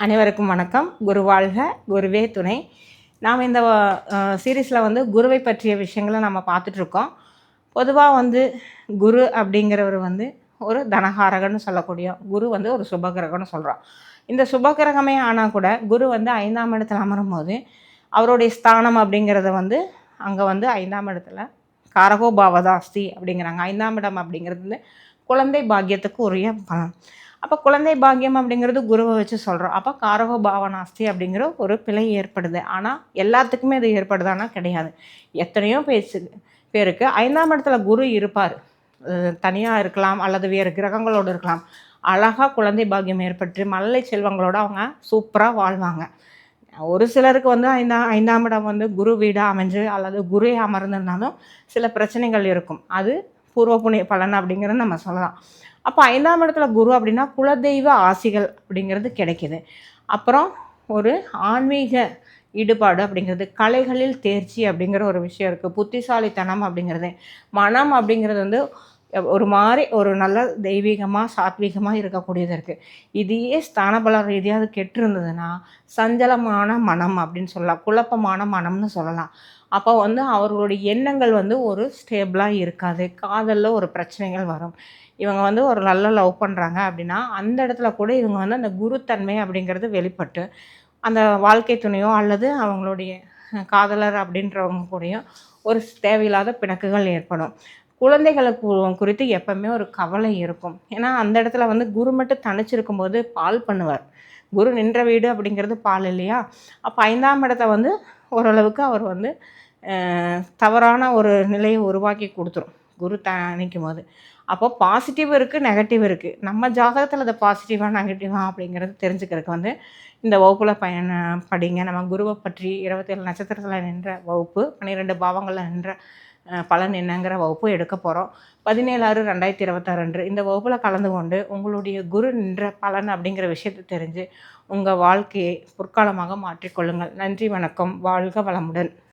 அனைவருக்கும் வணக்கம். குரு வாழ்க, குருவே துணை. நாம் இந்த சீரீஸில் வந்து குருவை பற்றிய விஷயங்களை நம்ம பார்த்துட்ருக்கோம். பொதுவாக வந்து குரு அப்படிங்கிறவர் வந்து ஒரு தனகாரகன்னு சொல்லக்கூடிய குரு வந்து ஒரு சுபகிரகம்னு சொல்கிறோம். இந்த சுபகிரகமே ஆனால் கூட குரு வந்து 5ஆம் இடத்துல அமரும்போது அவருடைய ஸ்தானம் அப்படிங்கிறத வந்து அங்கே வந்து 5ஆம் இடத்துல காரகோபாவதாஸ்தி அப்படிங்கிறாங்க. 5ஆம் இடம் அப்படிங்கிறது வந்து குழந்தை பாக்கியத்துக்கு உரிய பலன். அப்போ குழந்தை பாக்கியம் அப்படிங்கிறது குருவை வச்சு சொல்கிறோம். அப்போ காரகோ பாவனாஸ்தி அப்படிங்கிற ஒரு பிழை ஏற்படுது. ஆனால் எல்லாத்துக்குமே அது ஏற்படுதானா கிடையாது. எத்தனையோ பேருக்கு 5ஆம் இடத்துல குரு இருப்பார். தனியாக இருக்கலாம் அல்லது வேறு கிரகங்களோடு இருக்கலாம். அழகாக குழந்தை பாக்கியம் ஏற்பட்டு மல்லை செல்வங்களோடு அவங்க சூப்பராக வாழ்வாங்க. ஒரு சிலருக்கு வந்து 5ஆம் இடம் வந்து குரு வீடாக அமைஞ்சு அல்லது குருவே அமர்ந்திருந்தாலும் சில பிரச்சனைகள் இருக்கும். அது பூர்வ புண்ணிய பலன் அப்படிங்கிறது நம்ம சொல்லலாம். அப்போ 5ஆம் இடத்துல குரு அப்படின்னா குலதெய்வ ஆசிகள் அப்படிங்கிறது கிடைக்கிது. அப்புறம் ஒரு ஆன்மீக ஈடுபாடு அப்படிங்கிறது, கலைகளில் தேர்ச்சி அப்படிங்கிற ஒரு விஷயம் இருக்குது. புத்திசாலித்தனம் அப்படிங்கிறது, மனம் அப்படிங்கிறது வந்து ஒரு மாதிரி ஒரு நல்ல தெய்வீகமாக சாத்வீகமாக இருக்கக்கூடியது இருக்குது. இதையே ஸ்தானபல ரீதியாக அது கெட்டிருந்ததுன்னா சஞ்சலமான மனம் அப்படின்னு சொல்லலாம், குழப்பமான மனம்னு சொல்லலாம். அப்போ வந்து அவர்களுடைய எண்ணங்கள் வந்து ஒரு ஸ்டேபிளாக இருக்காது. காதலில் ஒரு பிரச்சனைகள் வரும். இவங்க வந்து ஒரு நல்ல லவ் பண்ணுறாங்க அப்படின்னா அந்த இடத்துல கூட இவங்க வந்து அந்த குருத்தன்மை அப்படிங்கிறது வெளிப்பட்டு அந்த வாழ்க்கை துணையோ அல்லது அவங்களுடைய காதலர் அப்படின்றவங்க கூடயும் ஒரு தேவையில்லாத பிணக்குகள் ஏற்படும். குழந்தைகளுக்கு குறித்து எப்பவுமே ஒரு கவலை இருக்கும். ஏன்னா அந்த இடத்துல வந்து குரு மட்டும் தனிச்சிருக்கும் போது பால் பண்ணுவார். குரு நின்ற வீடு அப்படிங்கிறது பால் இல்லையா? அப்போ 5ஆம் இடத்த வந்து ஓரளவுக்கு அவர் வந்து தவறான ஒரு நிலையை உருவாக்கி கொடுத்துரும் குரு நிற்கும் போது. அப்போ பாசிட்டிவ் இருக்குது, நெகட்டிவ் இருக்குது. நம்ம ஜாதகத்தில் அது பாசிட்டிவாக நெகட்டிவாக அப்படிங்கிறது தெரிஞ்சுக்கிறதுக்கு வந்து இந்த வகுப்பில் படிங்க. நம்ம குருவை பற்றி 27 நட்சத்திரத்தில் நின்ற வகுப்பு, 12 பாவங்களில் நின்ற பலன் என்னங்கிற வகுப்பு எடுக்க போகிறோம். 17/6/2026 அன்று இந்த வகுப்பில் கலந்து கொண்டு உங்களுடைய குரு நின்ற பலன் அப்படிங்கிற விஷயத்தை தெரிஞ்சு உங்கள் வாழ்க்கையை பொற்காலமாக மாற்றிக்கொள்ளுங்கள். நன்றி, வணக்கம். வாழ்க வளமுடன்.